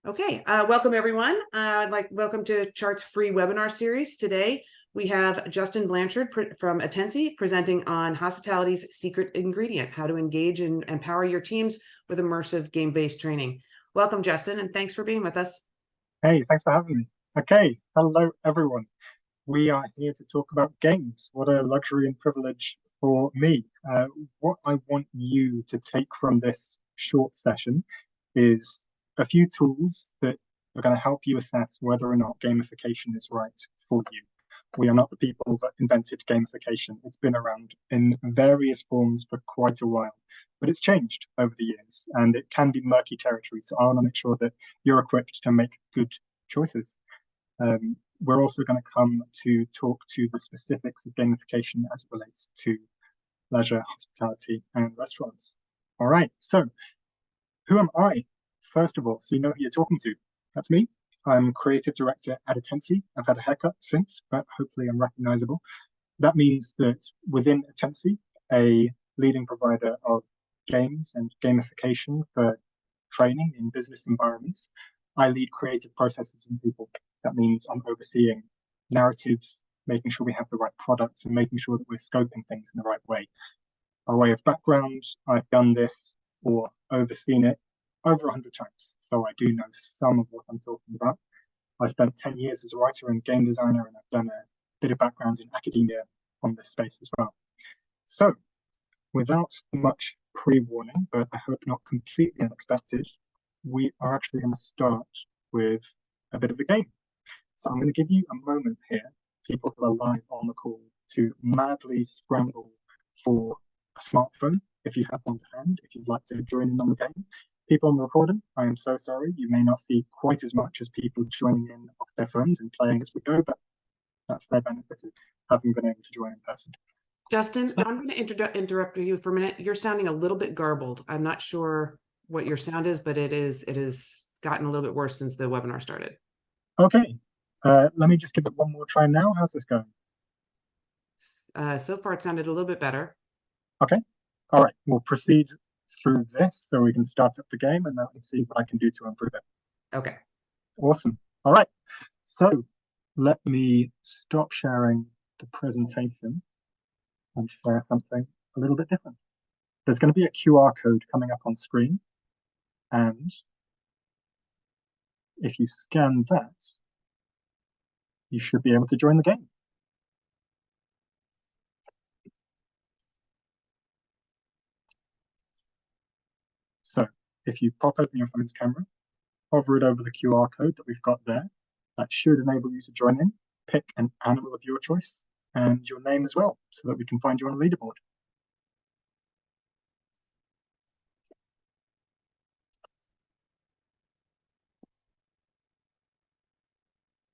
Okay, welcome everyone. Welcome to Chart's free webinar series. Today we have Justin Blanchard from Attensi presenting on hospitality's secret ingredient, how to engage and empower your teams with immersive game-based training. Welcome, Justin, and thanks for being with us. Hey, thanks for having me. Okay, hello everyone. We are here to talk about games. What a luxury and privilege for me. What I want you to take from this short session is a few tools that are going to help you assess whether or not gamification is right for you. We are not the people that invented gamification. It's been around in various forms for quite a while, but it's changed over the years and it can be murky territory. So I want to make sure that you're equipped to make good choices. We're also going to come to talk to the specifics of gamification as it relates to leisure, hospitality, and restaurants. All right, so who am I? First of all, so you know who you're talking to. That's me. I'm creative director at Attensi. I've had a haircut since, but hopefully I'm recognizable. That means that within Attensi, a leading provider of games and gamification for training in business environments, I lead creative processes and people. That means I'm overseeing narratives, making sure we have the right products, and making sure that we're scoping things in the right way. By way of background, I've done this or overseen it over 100 times, so I do know some of what I'm talking about. I spent 10 years as a writer and game designer, and I've done a bit of background in academia on this space as well. So, without much pre-warning, but I hope not completely unexpected, we are actually going to start with a bit of a game. So I'm going to give you a moment here, people who are live on the call, to madly scramble for a smartphone, if you have one to hand, if you'd like to join in on the game. People on the recording, I am so sorry, you may not see quite as much as people joining in off their phones and playing as we go, but that's their benefit of having been able to join in person. Justin, I'm going to interrupt you for a minute. You're sounding a little bit garbled. I'm not sure what your sound is, but it has gotten a little bit worse since the webinar started. Okay, let me just give it one more try now. How's this going? So far, it sounded a little bit better. Okay, all right, we'll proceed through this so we can start up the game and then we can see what I can do to improve it. Okay. Awesome. All right, so let me stop sharing the presentation and share something a little bit different. There's going to be a QR code coming up on screen, and if you scan that, you should be able to join the game. So if you pop open your phone's camera, hover it over the QR code that we've got there, that should enable you to join in, pick an animal of your choice and your name as well, so that we can find you on a leaderboard.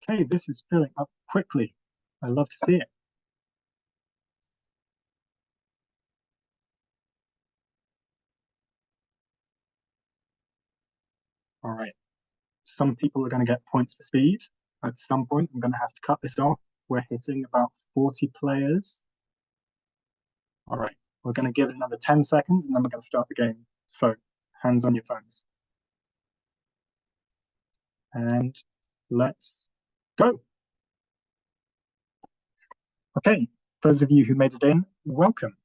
Okay, this is filling up quickly. I love to see it. All right, some people are going to get points for speed. At some point, I'm going to have to cut this off. We're hitting about 40 players. All right, we're going to give it another 10 seconds and then we're going to start the game. So, hands on your phones. And let's go. Okay, those of you who made it in, welcome.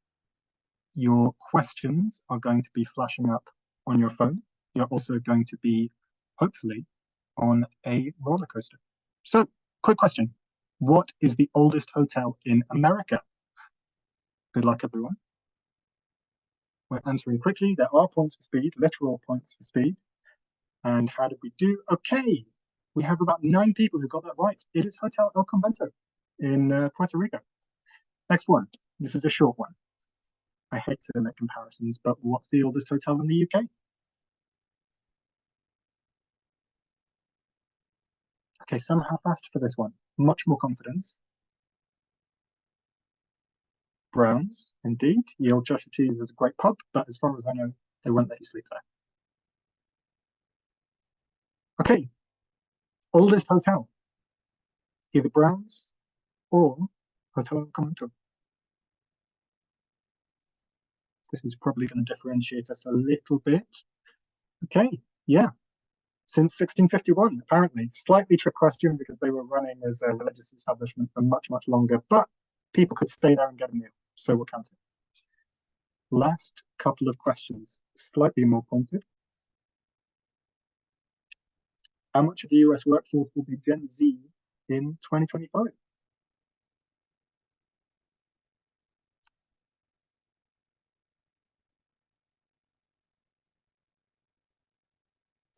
Your questions are going to be flashing up on your phone. You're also going to be, hopefully, on a roller coaster. So, quick question. What is the oldest hotel in America? Good luck, everyone. We're answering quickly. There are points for speed, literal points for speed. And how did we do? Okay, we have about 9 people who got that right. It is Hotel El Convento in Puerto Rico. Next one. This is a short one. I hate to make comparisons, but what's the oldest hotel in the UK? Okay, somehow fast for this one. Much more confidence. Browns, indeed. Ye Old Joshua Cheese is a great pub, but as far as I know, they won't let you sleep there. Okay, oldest hotel. Either Browns or Hotel El Convento. This is probably going to differentiate us a little bit. Okay, yeah. Since 1651, apparently. Slightly trick question because they were running as a religious establishment for much, much longer, but people could stay there and get a meal, so we'll count it. Last couple of questions, slightly more pointed. How much of the US workforce will be Gen Z in 2025?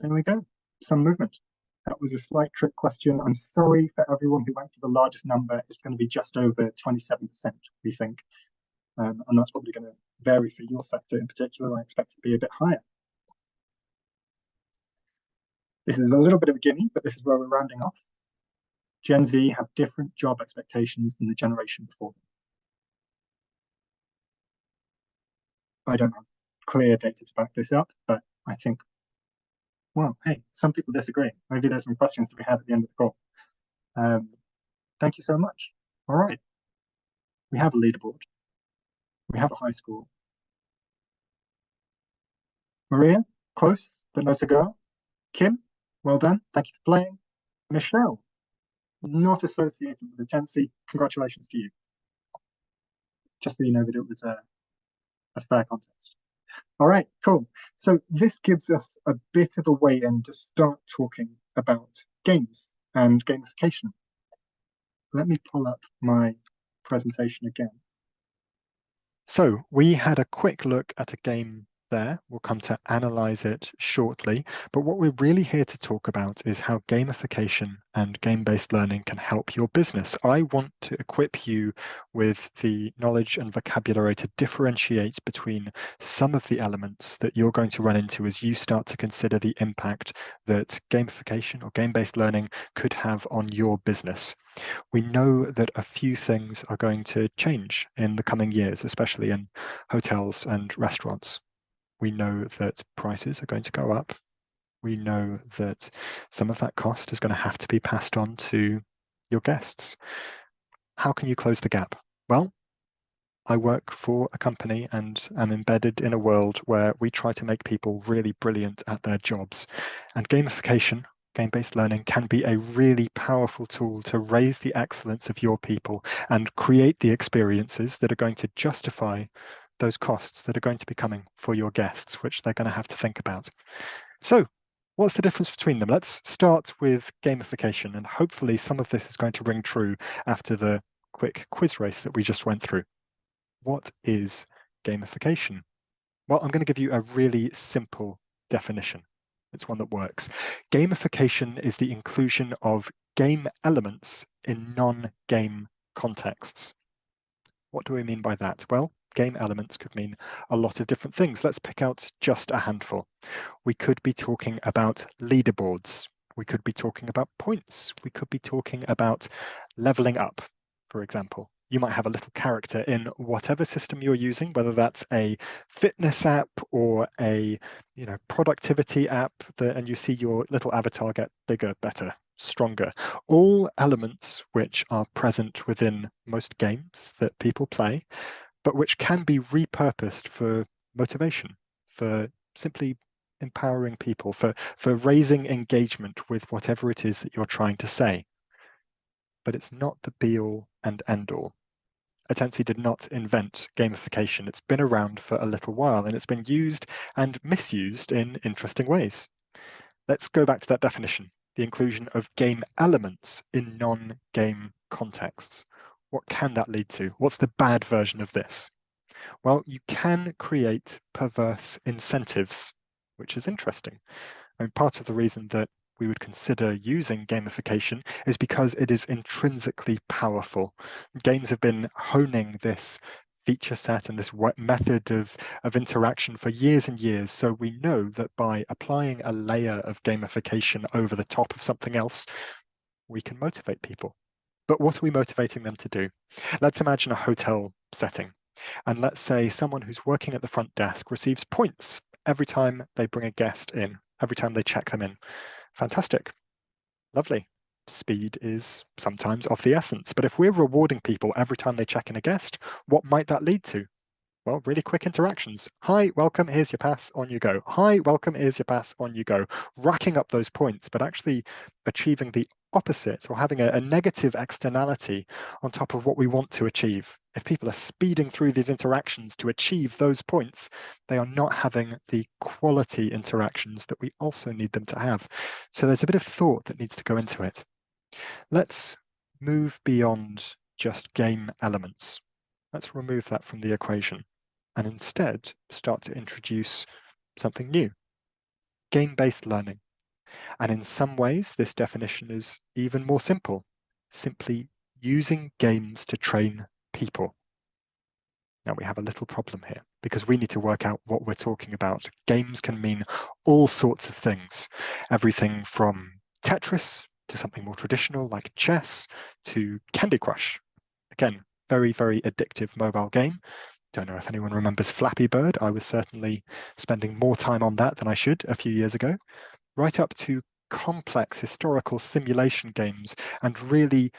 There we go, some movement. That was a slight trick question. I'm sorry for everyone who went for the largest number. It's going to be just over 27%, we think. And that's probably going to vary for your sector in particular. I expect it to be a bit higher. This is a little bit of a gimme, but this is where we're rounding off. Gen Z have different job expectations than the generation before them. I don't have clear data to back this up, but I think, well, hey, some people disagree. Maybe there's some questions to be had at the end of the call. Thank you so much. All right. We have a leaderboard. We have a high score. Maria, close, but no cigar. Kim, well done. Thank you for playing. Michelle, not associated with Attensi. Congratulations to you. Just so you know that it was a fair contest. All right, cool. So this gives us a bit of a way in to start talking about games and gamification. Let me pull up my presentation again. So we had a quick look at a game there. We'll come to analyze it shortly. But what we're really here to talk about is how gamification and game-based learning can help your business. I want to equip you with the knowledge and vocabulary to differentiate between some of the elements that you're going to run into as you start to consider the impact that gamification or game-based learning could have on your business. We know that a few things are going to change in the coming years, especially in hotels and restaurants. We know that prices are going to go up. We know that some of that cost is going to have to be passed on to your guests. How can you close the gap? Well, I work for a company and am embedded in a world where we try to make people really brilliant at their jobs. And gamification, game-based learning, can be a really powerful tool to raise the excellence of your people and create the experiences that are going to justify those costs that are going to be coming for your guests, which they're going to have to think about. So what's the difference between them? Let's start with gamification, and hopefully some of this is going to ring true after the quick quiz race that we just went through. What is gamification? Well, I'm going to give you a really simple definition. It's one that works. Gamification is the inclusion of game elements in non-game contexts. What do we mean by that? Well, game elements could mean a lot of different things. Let's pick out just a handful. We could be talking about leaderboards. We could be talking about points. We could be talking about leveling up, for example. You might have a little character in whatever system you're using, whether that's a fitness app or a productivity app, and you see your little avatar get bigger, better, stronger. All elements which are present within most games that people play, but which can be repurposed for motivation, for simply empowering people, for raising engagement with whatever it is that you're trying to say. But it's not the be-all and end-all. Attensi did not invent gamification. It's been around for a little while, and it's been used and misused in interesting ways. Let's go back to that definition, the inclusion of game elements in non-game contexts. What can that lead to? What's the bad version of this? Well, you can create perverse incentives, which is interesting. I mean, part of the reason that we would consider using gamification is because it is intrinsically powerful. Games have been honing this feature set and this method of interaction for years and years. So we know that by applying a layer of gamification over the top of something else, we can motivate people. But what are we motivating them to do? Let's imagine a hotel setting. And let's say someone who's working at the front desk receives points every time they bring a guest in, every time they check them in. Fantastic. Lovely. Speed is sometimes of the essence. But if we're rewarding people every time they check in a guest, what might that lead to? Well, really quick interactions. Hi, welcome, here's your pass, on you go. Hi, welcome, here's your pass, on you go. Racking up those points, but actually achieving the opposite or having a negative externality on top of what we want to achieve. If people are speeding through these interactions to achieve those points, they are not having the quality interactions that we also need them to have. So there's a bit of thought that needs to go into it. Let's move beyond just game elements. Let's remove that from the equation and instead start to introduce something new, game-based learning. And in some ways, this definition is even more simple, simply using games to train people. Now we have a little problem here because we need to work out what we're talking about. Games can mean all sorts of things, everything from Tetris to something more traditional like chess to Candy Crush. Again, very, very addictive mobile game. Don't know if anyone remembers Flappy Bird. I was certainly spending more time on that than I should a few years ago. Right up to complex historical simulation games and really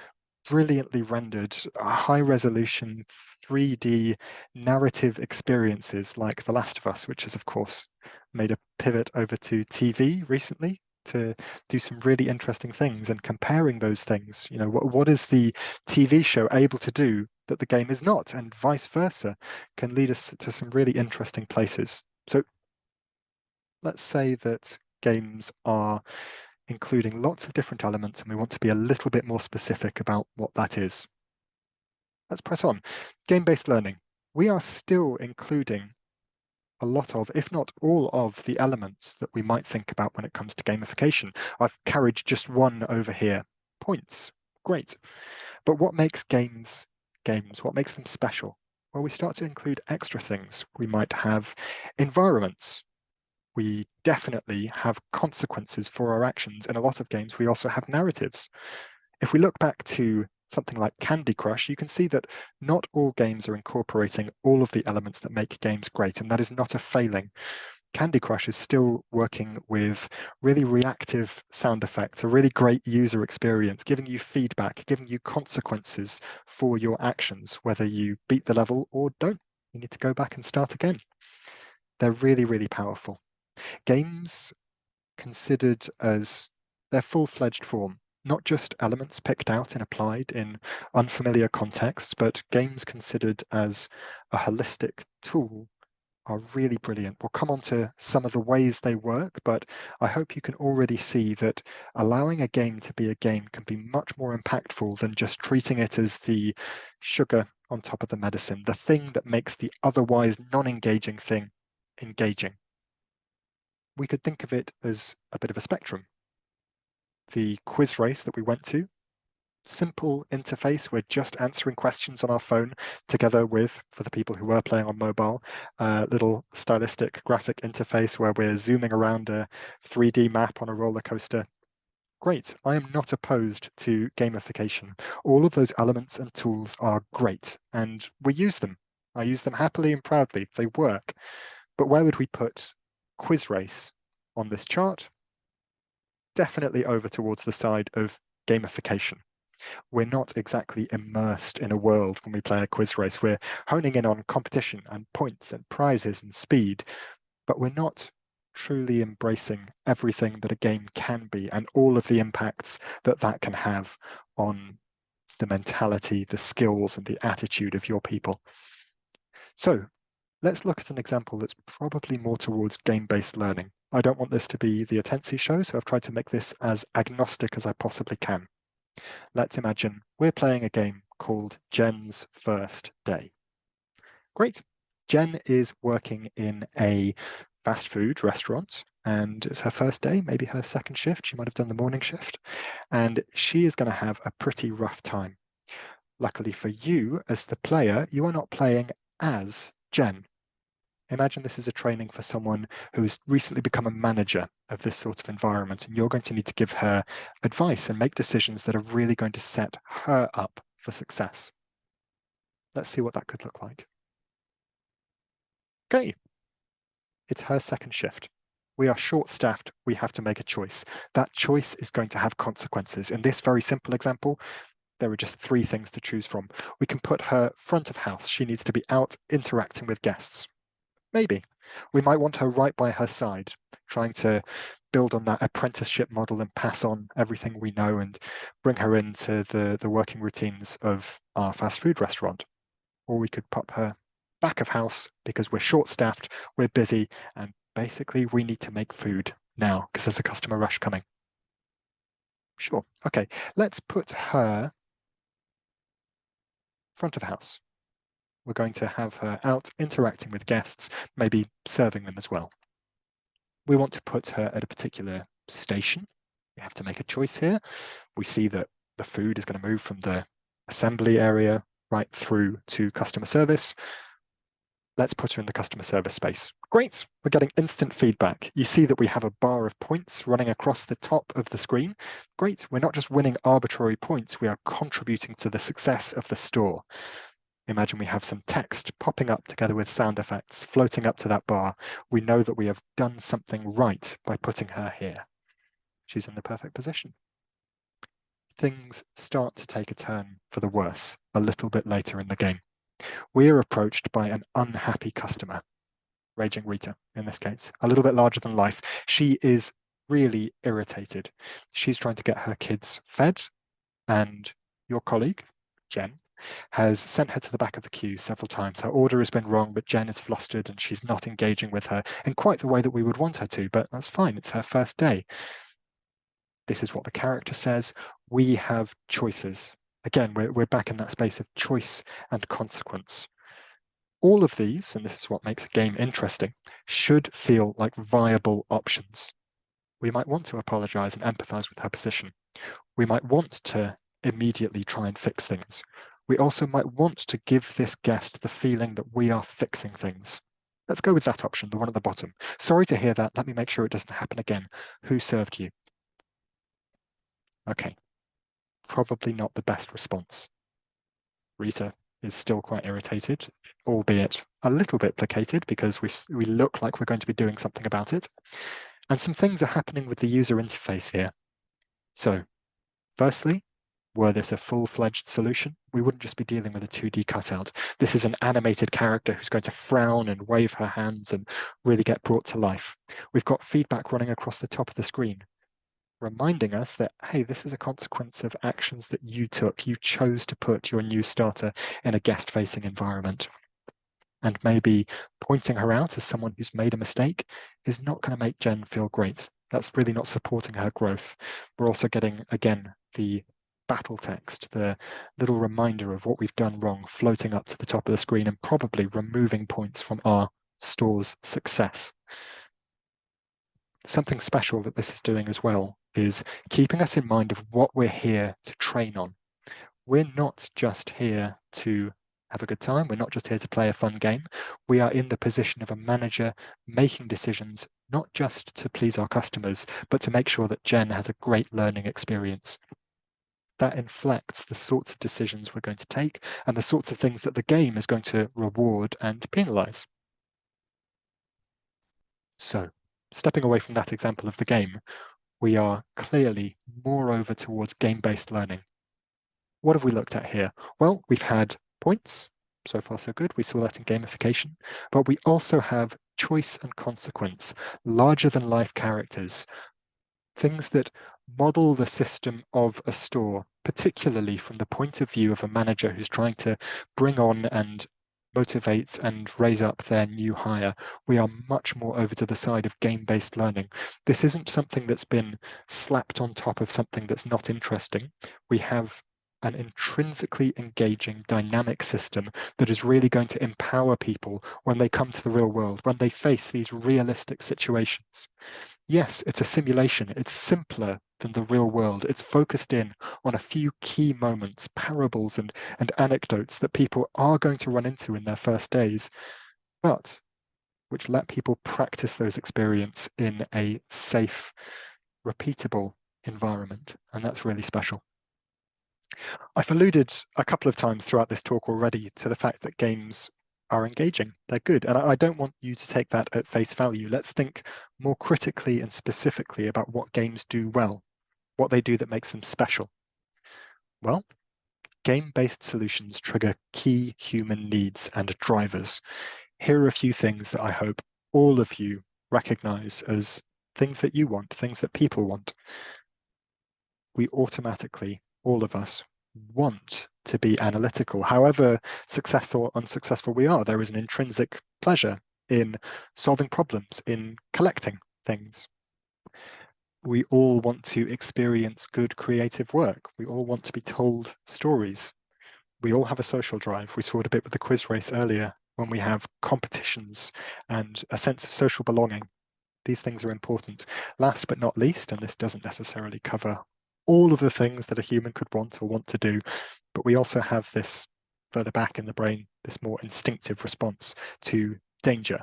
brilliantly rendered high-resolution 3D narrative experiences like The Last of Us, which has, of course, made a pivot over to TV recently to do some really interesting things, and comparing those things. You know, what is the TV show able to do that the game is not, and vice versa, can lead us to some really interesting places. So let's say that games are including lots of different elements and we want to be a little bit more specific about what that is. Let's press on. Game-based learning. We are still including a lot of, if not all of, the elements that we might think about when it comes to gamification. I've carried just one over here. Points. Great. But what makes games games? What makes them special? Well, we start to include extra things. We might have environments. We definitely have consequences for our actions. In a lot of games, we also have narratives. If we look back to something like Candy Crush, you can see that not all games are incorporating all of the elements that make games great, and that is not a failing. Candy Crush is still working with really reactive sound effects, a really great user experience, giving you feedback, giving you consequences for your actions, whether you beat the level or don't. You need to go back and start again. They're really, really powerful. Games considered as their full-fledged form, not just elements picked out and applied in unfamiliar contexts, but games considered as a holistic tool are really brilliant. We'll come on to some of the ways they work, but I hope you can already see that allowing a game to be a game can be much more impactful than just treating it as the sugar on top of the medicine, the thing that makes the otherwise non-engaging thing engaging. We could think of it as a bit of a spectrum. The quiz race that we went to, simple interface. We're just answering questions on our phone together with, for the people who were playing on mobile, a little stylistic graphic interface where we're zooming around a 3D map on a roller coaster. Great. I am not opposed to gamification. All of those elements and tools are great, and we use them. I use them happily and proudly. They work. But where would we put quiz race on this chart? Definitely over towards the side of gamification. We're not exactly immersed in a world when we play a quiz race. We're honing in on competition and points and prizes and speed, but we're not truly embracing everything that a game can be and all of the impacts that that can have on the mentality, the skills, and the attitude of your people. So let's look at an example that's probably more towards game-based learning. I don't want this to be the Attensi show, so I've tried to make this as agnostic as I possibly can. Let's imagine we're playing a game called Jen's First Day. Great. Jen is working in a fast food restaurant, and it's her first day, maybe her second shift. She might have done the morning shift, and she is going to have a pretty rough time. Luckily for you, as the player, you are not playing as Jen. Imagine this is a training for someone who's recently become a manager of this sort of environment, and you're going to need to give her advice and make decisions that are really going to set her up for success. Let's see what that could look like. Okay, it's her second shift. We are short-staffed. We have to make a choice. That choice is going to have consequences. In this very simple example, There are just 3 things to choose from. We can put her front of house. She needs to be out interacting with guests. Maybe. We might want her right by her side, trying to build on that apprenticeship model and pass on everything we know and bring her into the working routines of our fast food restaurant. Or we could pop her back of house because we're short-staffed, we're busy, and basically we need to make food now because there's a customer rush coming. Sure. Okay, let's put her front of house. We're going to have her out interacting with guests, maybe serving them as well. We want to put her at a particular station. We have to make a choice here. We see that the food is going to move from the assembly area right through to customer service. Let's put her in the customer service space. Great, we're getting instant feedback. You see that we have a bar of points running across the top of the screen. Great, we're not just winning arbitrary points, we are contributing to the success of the store. Imagine we have some text popping up together with sound effects floating up to that bar. We know that we have done something right by putting her here. She's in the perfect position. Things start to take a turn for the worse a little bit later in the game. We are approached by an unhappy customer, Raging Rita in this case, a little bit larger than life. She is really irritated. She's trying to get her kids fed, and your colleague, Jen, has sent her to the back of the queue several times. Her order has been wrong, but Jen is flustered and she's not engaging with her in quite the way that we would want her to, but that's fine, it's her first day. This is what the character says. We have choices. Again, we're back in that space of choice and consequence. All of these, and this is what makes a game interesting, should feel like viable options. We might want to apologize and empathize with her position. We might want to immediately try and fix things. We also might want to give this guest the feeling that we are fixing things. Let's go with that option, the one at the bottom. Sorry to hear that. Let me make sure it doesn't happen again. Who served you? Okay, probably not the best response. Rita is still quite irritated, albeit a little bit placated because we look like we're going to be doing something about it. And some things are happening with the user interface here. So, firstly, were this a full-fledged solution, we wouldn't just be dealing with a 2D cutout. This is an animated character who's going to frown and wave her hands and really get brought to life. We've got feedback running across the top of the screen, reminding us that, hey, this is a consequence of actions that you took. You chose to put your new starter in a guest-facing environment. And maybe pointing her out as someone who's made a mistake is not going to make Jen feel great. That's really not supporting her growth. We're also getting, again, the battle text, the little reminder of what we've done wrong floating up to the top of the screen and probably removing points from our store's success. Something special that this is doing as well is keeping us in mind of what we're here to train on. We're not just here to have a good time. We're not just here to play a fun game. We are in the position of a manager making decisions, not just to please our customers, but to make sure that Jen has a great learning experience. That inflects the sorts of decisions we're going to take and the sorts of things that the game is going to reward and penalize. So, stepping away from that example of the game, we are clearly more over towards game-based learning. What have we looked at here? Well, we've had points. So far, so good. We saw that in gamification. But we also have choice and consequence, larger-than-life characters, things that model the system of a store, particularly from the point of view of a manager who's trying to bring on and motivate and raise up their new hire. We are much more over to the side of game-based learning. This isn't something that's been slapped on top of something that's not interesting. We have an intrinsically engaging dynamic system that is really going to empower people when they come to the real world, when they face these realistic situations. Yes, it's a simulation. It's simpler than the real world. It's focused in on a few key moments, parables and anecdotes that people are going to run into in their first days, but which let people practice those experiences in a safe, repeatable environment. And that's really special. I've alluded a couple of times throughout this talk already to the fact that games are engaging, they're good. And I don't want you to take that at face value. Let's think more critically and specifically about what games do well, what they do that makes them special. Well, game-based solutions trigger key human needs and drivers. Here are a few things that I hope all of you recognize as things that you want, things that people want. We automatically, all of us, want to be analytical. However successful or unsuccessful we are, there is an intrinsic pleasure in solving problems, in collecting things. We all want to experience good creative work. We all want to be told stories. We all have a social drive. We saw it a bit with the quiz race earlier, when we have competitions and a sense of social belonging. These things are important. Last but not least, and this doesn't necessarily cover all of the things that a human could want or want to do, but we also have this further back in the brain, this more instinctive response to danger,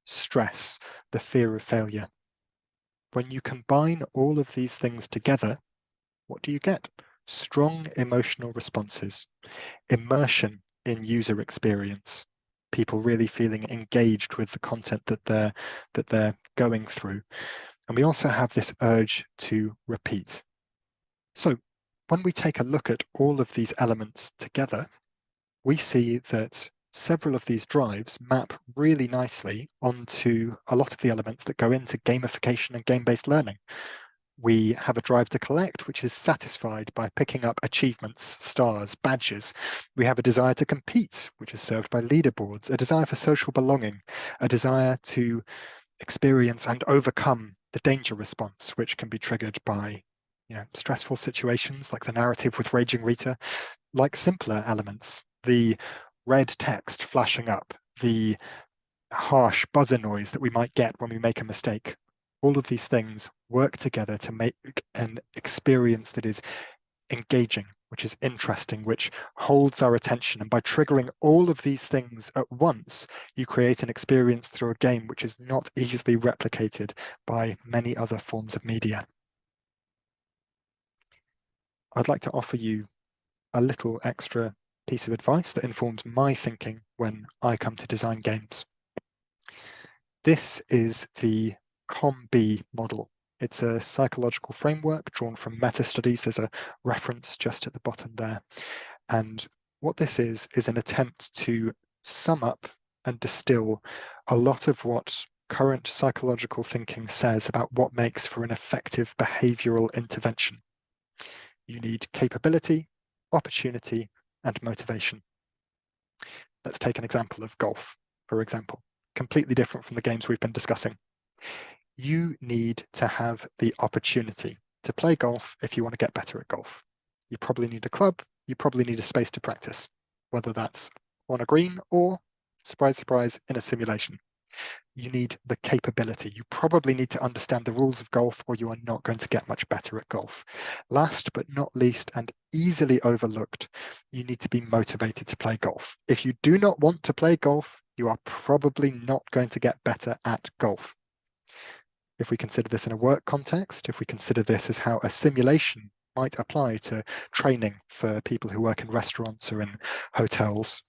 stress, the fear of failure. When you combine all of these things together, what do you get? Strong emotional responses, immersion in user experience, people really feeling engaged with the content that they're going through. And we also have this urge to repeat. So when we take a look at all of these elements together, we see that several of these drives map really nicely onto a lot of the elements that go into gamification and game-based learning. We have a drive to collect, which is satisfied by picking up achievements, stars, badges. We have a desire to compete, which is served by leaderboards, a desire for social belonging, a desire to experience and overcome the danger response, which can be triggered by stressful situations like the narrative with Raging Rita, like simpler elements, the red text flashing up, the harsh buzzer noise that we might get when we make a mistake. All of these things work together to make an experience that is engaging, which is interesting, which holds our attention. And by triggering all of these things at once, you create an experience through a game which is not easily replicated by many other forms of media. I'd like to offer you a little extra piece of advice that informs my thinking when I come to design games. This is the COM-B model. It's a psychological framework drawn from meta-studies. There's a reference just at the bottom there. And what this is an attempt to sum up and distill a lot of what current psychological thinking says about what makes for an effective behavioral intervention. You need capability, opportunity, and motivation. Let's take an example of golf, for example, completely different from the games we've been discussing. You need to have the opportunity to play golf if you want to get better at golf. You probably need a club, you probably need a space to practice, whether that's on a green or, surprise, surprise, in a simulation. You need the capability. You probably need to understand the rules of golf, or you are not going to get much better at golf. Last but not least, and easily overlooked, you need to be motivated to play golf. If you do not want to play golf, you are probably not going to get better at golf. If we consider this in a work context, if we consider this as how a simulation might apply to training for people who work in restaurants or in hotels,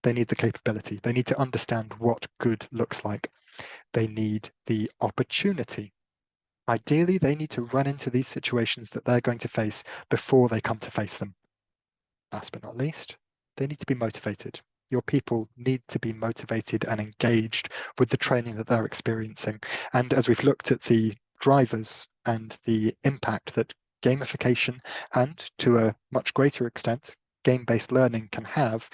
they need the capability. They need to understand what good looks like. They need the opportunity. Ideally, they need to run into these situations that they're going to face before they come to face them. Last but not least, they need to be motivated. Your people need to be motivated and engaged with the training that they're experiencing. And as we've looked at the drivers and the impact that gamification and, to a much greater extent, game-based learning can have,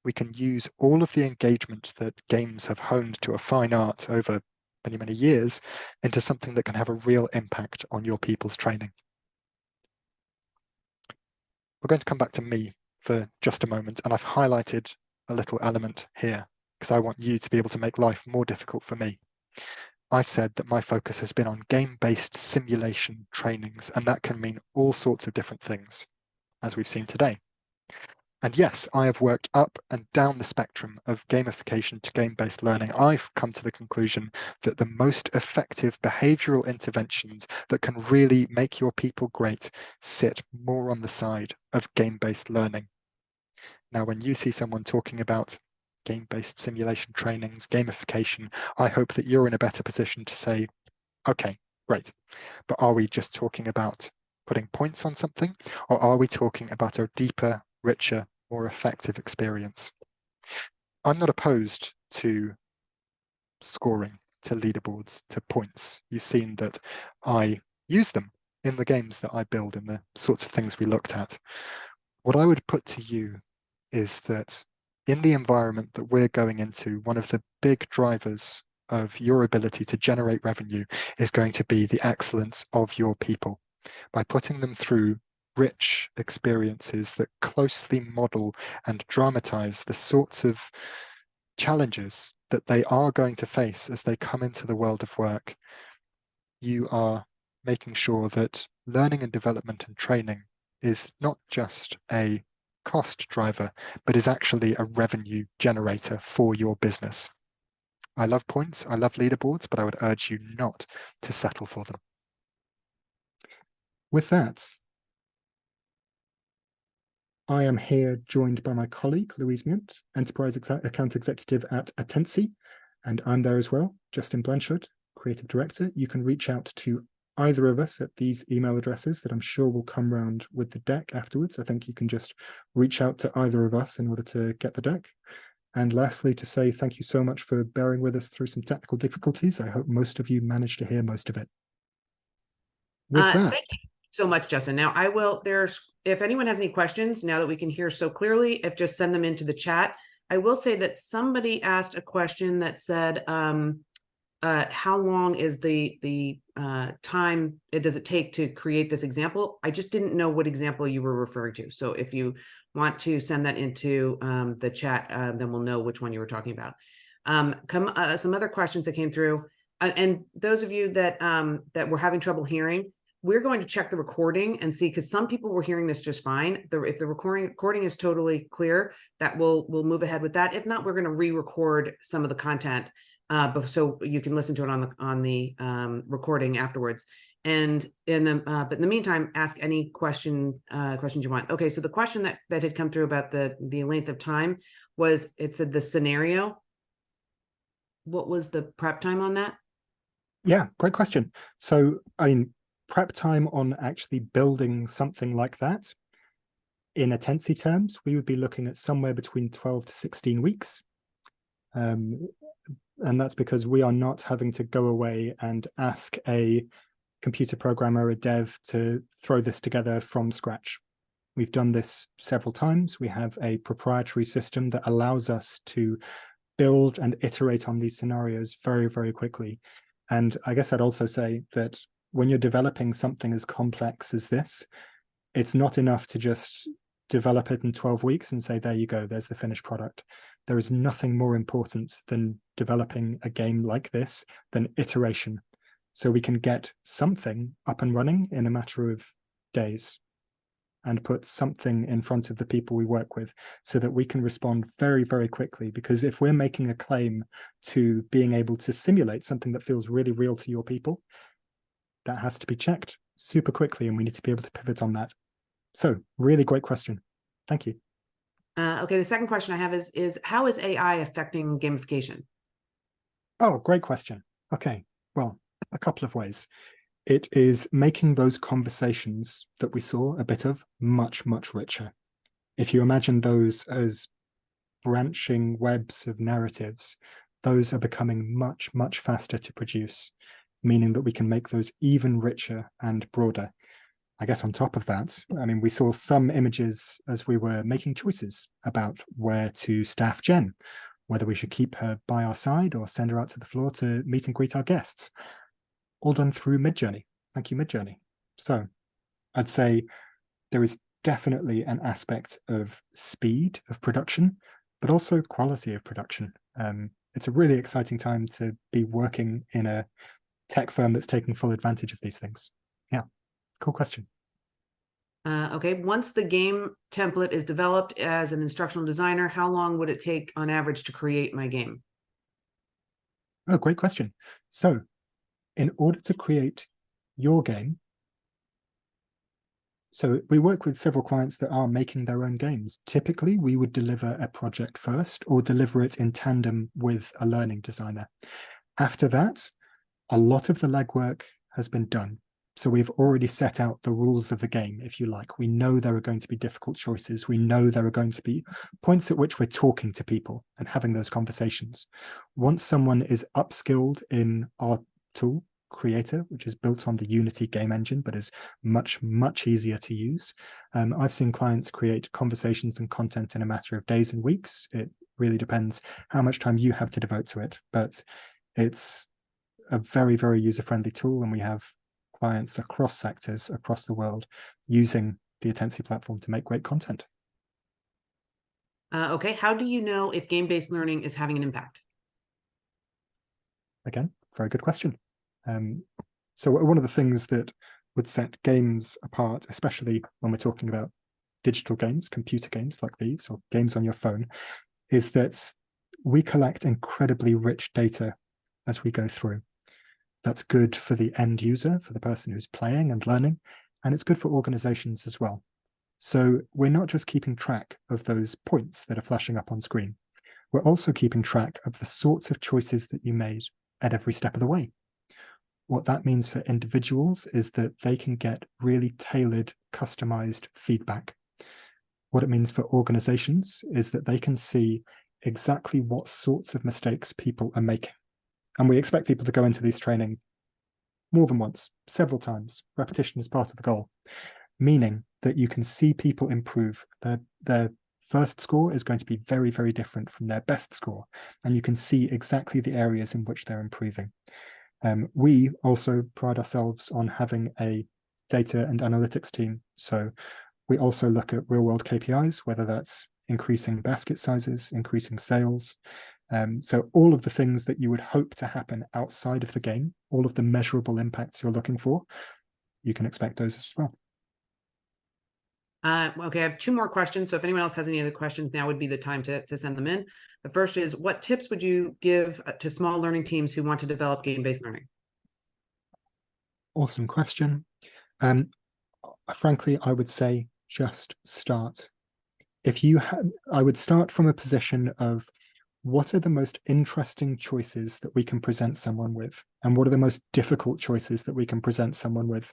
we can use all of the engagement that games have honed to a fine art over many, many years into something that can have a real impact on your people's training. We're going to come back to me for just a moment, and I've highlighted a little element here because I want you to be able to make life more difficult for me. I've said that my focus has been on game-based simulation trainings, and that can mean all sorts of different things, as we've seen today. And yes, I have worked up and down the spectrum of gamification to game-based learning. I've come to the conclusion that the most effective behavioral interventions that can really make your people great sit more on the side of game-based learning. Now, when you see someone talking about game-based simulation trainings, gamification, I hope that you're in a better position to say, okay, great, but are we just talking about putting points on something, or are we talking about a deeper, richer, more effective experience? I'm not opposed to scoring, to leaderboards, to points. You've seen that I use them in the games that I build, in the sorts of things we looked at. What I would put to you is that in the environment that we're going into, one of the big drivers of your ability to generate revenue is going to be the excellence of your people. By putting them through rich experiences that closely model and dramatize the sorts of challenges that they are going to face as they come into the world of work, you are making sure that learning and development and training is not just a cost driver, but is actually a revenue generator for your business. I love points, I love leaderboards, but I would urge you not to settle for them. With that, I am here joined by my colleague, Louise Munt, Enterprise Account Executive at Attensi, and I'm there as well, Justin Blanchard, Creative Director. You can reach out to either of us at these email addresses that I'm sure will come round with the deck afterwards. I think you can just reach out to either of us in order to get the deck. And lastly, to say thank you so much for bearing with us through some technical difficulties. I hope most of you managed to hear most of it. With that, Thank you so much, Justin. Now if anyone has any questions, now that we can hear so clearly, just send them into the chat. I will say that somebody asked a question that said, how long is the time does it take to create this example? I just didn't know what example you were referring to. So if you want to send that into the chat, then we'll know which one you were talking about. Some other questions that came through, and those of you that that were having trouble hearing, we're going to check the recording and see, because some people were hearing this just fine. If the recording is totally clear, that we'll move ahead with that. If not, we're going to re-record some of the content, so you can listen to it on the recording afterwards. And but in the meantime, ask any questions you want. Okay, so the question that had come through about the length of time was, it said the scenario. What was the prep time on that? Yeah, great question. So, I mean, prep time on actually building something like that, in Attensi terms, we would be looking at somewhere between 12 to 16 weeks. And that's because we are not having to go away and ask a computer programmer, a dev, to throw this together from scratch. We've done this several times. We have a proprietary system that allows us to build and iterate on these scenarios very, very quickly. And I guess I'd also say that when you're developing something as complex as this, it's not enough to just develop it in 12 weeks and say, there you go, there's the finished product. There is nothing more important than developing a game like this than iteration. So we can get something up and running in a matter of days and put something in front of the people we work with so that we can respond very, very quickly. Because if we're making a claim to being able to simulate something that feels really real to your people, that has to be checked super quickly, and we need to be able to pivot on that. So really great question. Thank you. Okay, the second question I have is how is AI affecting gamification? Oh, great question. Okay, well, a couple of ways. It is making those conversations that we saw a bit of much, much richer. If you imagine those as branching webs of narratives, those are becoming much, much faster to produce, meaning that we can make those even richer and broader. I guess on top of that, I mean, we saw some images as we were making choices about where to staff Jen, whether we should keep her by our side or send her out to the floor to meet and greet our guests. All done through Midjourney. Thank you, Midjourney. So I'd say there is definitely an aspect of speed of production, but also quality of production. It's a really exciting time to be working in a tech firm that's taking full advantage of these things. Yeah, cool question. Okay, once the game template is developed as an instructional designer, how long would it take on average to create my game? Oh, great question. So in order to create your game, so we work with several clients that are making their own games. Typically, we would deliver a project first or deliver it in tandem with a learning designer. After that, a lot of the legwork has been done. So we've already set out the rules of the game, if you like. We know there are going to be difficult choices. We know there are going to be points at which we're talking to people and having those conversations. Once someone is upskilled in our tool, Creator, which is built on the Unity game engine, but is much, much easier to use. I've seen clients create conversations and content in a matter of days and weeks. It really depends how much time you have to devote to it, but it's a very, very user-friendly tool, and we have clients across sectors, across the world, using the Attensi platform to make great content. Okay, how do you know if game-based learning is having an impact? Again, very good question. So one of the things that would set games apart, especially when we're talking about digital games, computer games like these, or games on your phone, is that we collect incredibly rich data as we go through. That's good for the end user, for the person who's playing and learning, and it's good for organizations as well. So we're not just keeping track of those points that are flashing up on screen. We're also keeping track of the sorts of choices that you made at every step of the way. What that means for individuals is that they can get really tailored, customized feedback. What it means for organizations is that they can see exactly what sorts of mistakes people are making. And we expect people to go into these training more than once, several times. Repetition is part of the goal, meaning that you can see people improve. Their first score is going to be very, very different from their best score. And you can see exactly the areas in which they're improving. We also pride ourselves on having a data and analytics team. So we also look at real world KPIs, whether that's increasing basket sizes, increasing sales. So all of the things that you would hope to happen outside of the game, all of the measurable impacts you're looking for, you can expect those as well. Okay, I have two more questions. So if anyone else has any other questions, now would be the time to send them in. The first is, what tips would you give to small learning teams who want to develop game-based learning? Awesome question. Frankly, I would say just start. I would start from a position of what are the most interesting choices that we can present someone with, and what are the most difficult choices that we can present someone with.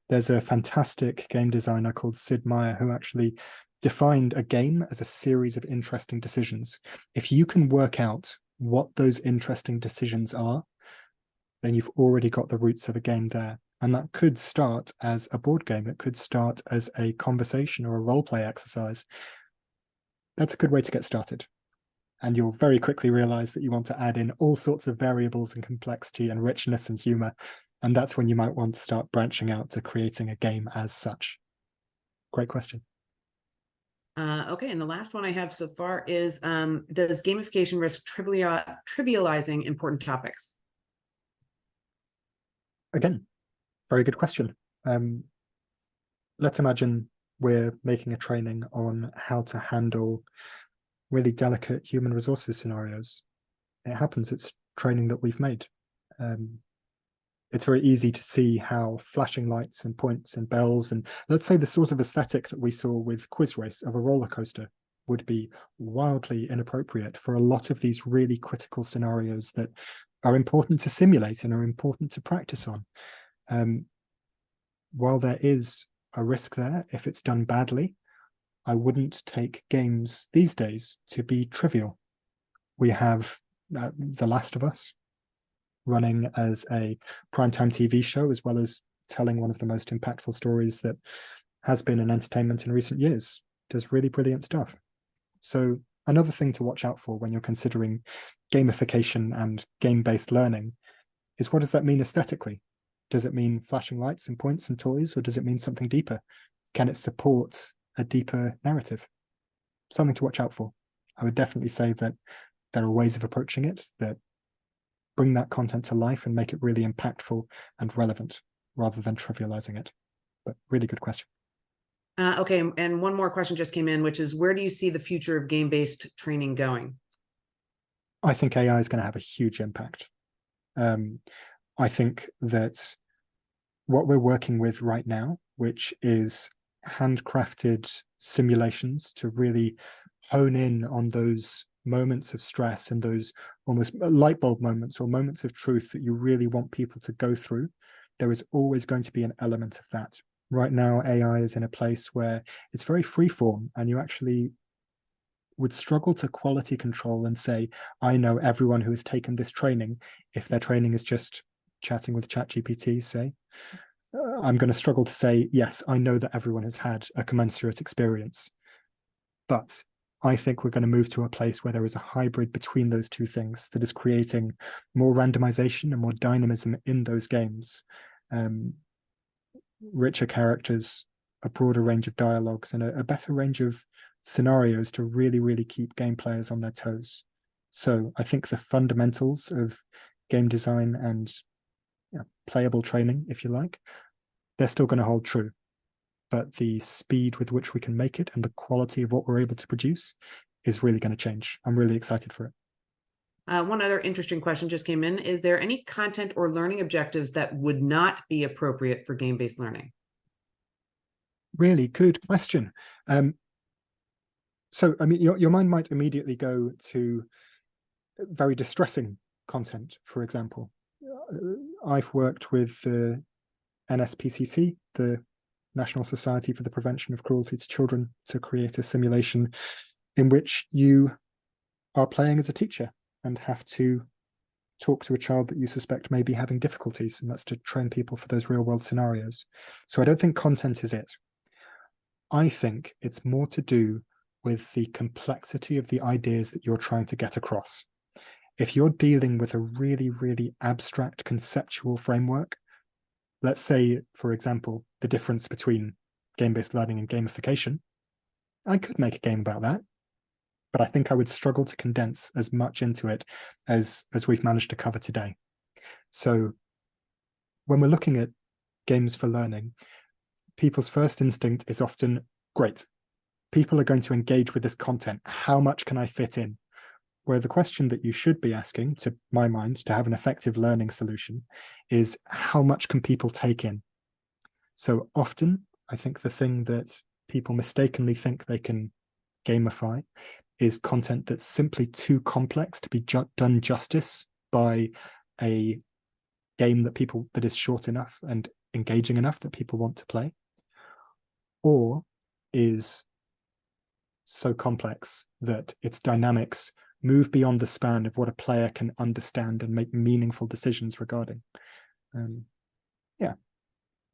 There's a fantastic game designer called Sid Meier who actually defined a game as a series of interesting decisions. If you can work out what those interesting decisions are, then you've already got the roots of a game there. And that could start as a board game. It could start as a conversation or a role play exercise. That's a good way to get started. And you'll very quickly realize that you want to add in all sorts of variables and complexity and richness and humor. And that's when you might want to start branching out to creating a game as such. Great question. Okay, and the last one I have so far is, does gamification risk trivializing important topics? Again, very good question. Let's imagine we're making a training on how to handle really delicate human resources scenarios. It happens, it's training that we've made. It's very easy to see how flashing lights and points and bells, and let's say the sort of aesthetic that we saw with Quiz Race of a roller coaster, would be wildly inappropriate for a lot of these really critical scenarios that are important to simulate and are important to practice on. While there is a risk there, if it's done badly, I wouldn't take games these days to be trivial. We have The Last of Us running as a primetime TV show, as well as telling one of the most impactful stories that has been in entertainment in recent years. Does really brilliant stuff. So another thing to watch out for when you're considering gamification and game-based learning is, what does that mean aesthetically? Does it mean flashing lights and points and toys, or does it mean something deeper? Can it support a deeper narrative? Something to watch out for. I would definitely say that there are ways of approaching it that bring that content to life and make it really impactful and relevant, rather than trivializing it. But really good question. Okay, and one more question just came in, which is, where do you see the future of game-based training going? I think AI is going to have a huge impact. I think that what we're working with right now, which is handcrafted simulations to really hone in on those moments of stress and those almost light bulb moments or moments of truth that you really want people to go through, there is always going to be an element of that. Right now, AI is in a place where it's very freeform, and you actually would struggle to quality control and say, I know everyone who has taken this training, if their training is just chatting with ChatGPT, say. I'm going to struggle to say, yes, I know that everyone has had a commensurate experience. But I think we're going to move to a place where there is a hybrid between those two things that is creating more randomization and more dynamism in those games. Richer characters, a broader range of dialogues, and a better range of scenarios to really, really keep game players on their toes. So I think the fundamentals of game design and playable training, if you like, they're still going to hold true. But the speed with which we can make it and the quality of what we're able to produce is really going to change. I'm really excited for it. One other interesting question just came in. Is there any content or learning objectives that would not be appropriate for game-based learning? Really good question. So, I mean, your mind might immediately go to very distressing content, for example. I've worked with the NSPCC, the National Society for the Prevention of Cruelty to Children, to create a simulation in which you are playing as a teacher and have to talk to a child that you suspect may be having difficulties, and that's to train people for those real-world scenarios. So I don't think content is it. I think it's more to do with the complexity of the ideas that you're trying to get across. If you're dealing with a really, really abstract conceptual framework, let's say, for example, the difference between game-based learning and gamification, I could make a game about that, but I think I would struggle to condense as much into it as we've managed to cover today. So when we're looking at games for learning, people's first instinct is often, great, people are going to engage with this content. How much can I fit in? Where the question that you should be asking, to my mind, to have an effective learning solution is, how much can people take in? So often, I think the thing that people mistakenly think they can gamify is content that's simply too complex to be done justice by a game that is short enough and engaging enough that people want to play, or is so complex that its dynamics move beyond the span of what a player can understand and make meaningful decisions regarding. Yeah,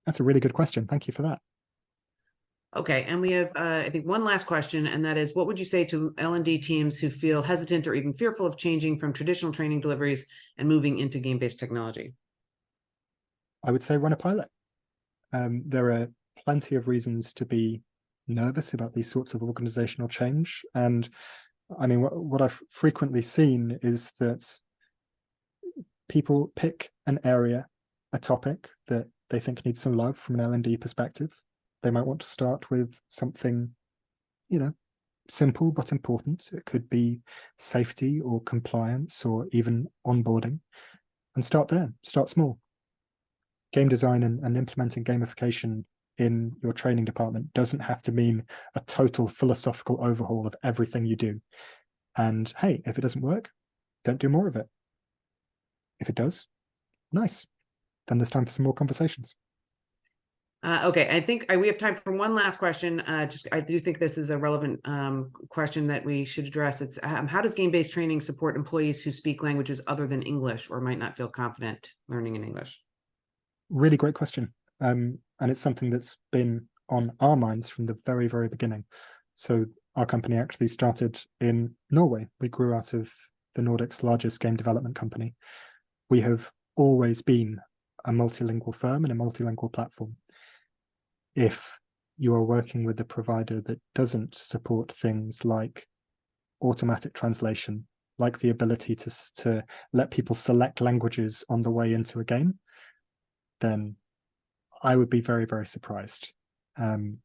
that's a really good question. Thank you for that. Okay, and we have, I think, one last question, and that is, what would you say to L&D teams who feel hesitant or even fearful of changing from traditional training deliveries and moving into game-based technology? I would say run a pilot. There are plenty of reasons to be nervous about these sorts of organizational change. And I mean, what I've frequently seen is that people pick an area, a topic that they think needs some love from an L&D perspective. They might want to start with something, simple but important. It could be safety or compliance or even onboarding, and start there, start small. Game design and implementing gamification in your training department doesn't have to mean a total philosophical overhaul of everything you do. And hey, if it doesn't work, don't do more of it. If it does, nice. Then there's time for some more conversations. Okay, I think we have time for one last question. I do think this is a relevant question that we should address. It's how does game-based training support employees who speak languages other than English or might not feel confident learning in English? Really great question. And it's something that's been on our minds from the very, very beginning. So our company actually started in Norway. We grew out of the Nordics' largest game development company. We have always been a multilingual firm and a multilingual platform. If you are working with a provider that doesn't support things like automatic translation, like the ability to let people select languages on the way into a game, then I would be very, very surprised. And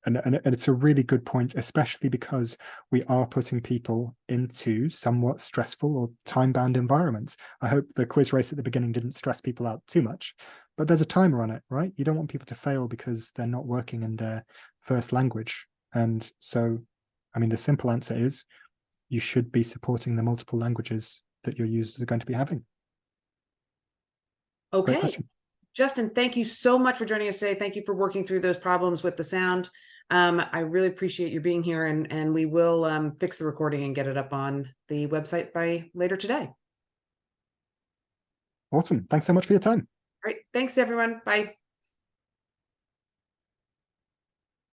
it's a really good point, especially because we are putting people into somewhat stressful or time-bound environments. I hope the quiz race at the beginning didn't stress people out too much, but there's a timer on it, right? You don't want people to fail because they're not working in their first language. And so, I mean, the simple answer is you should be supporting the multiple languages that your users are going to be having. Okay. Great question. Justin, thank you so much for joining us today. Thank you for working through those problems with the sound. I really appreciate you being here, and we will fix the recording and get it up on the website by later today. Awesome. Thanks so much for your time. All right. Thanks, everyone. Bye.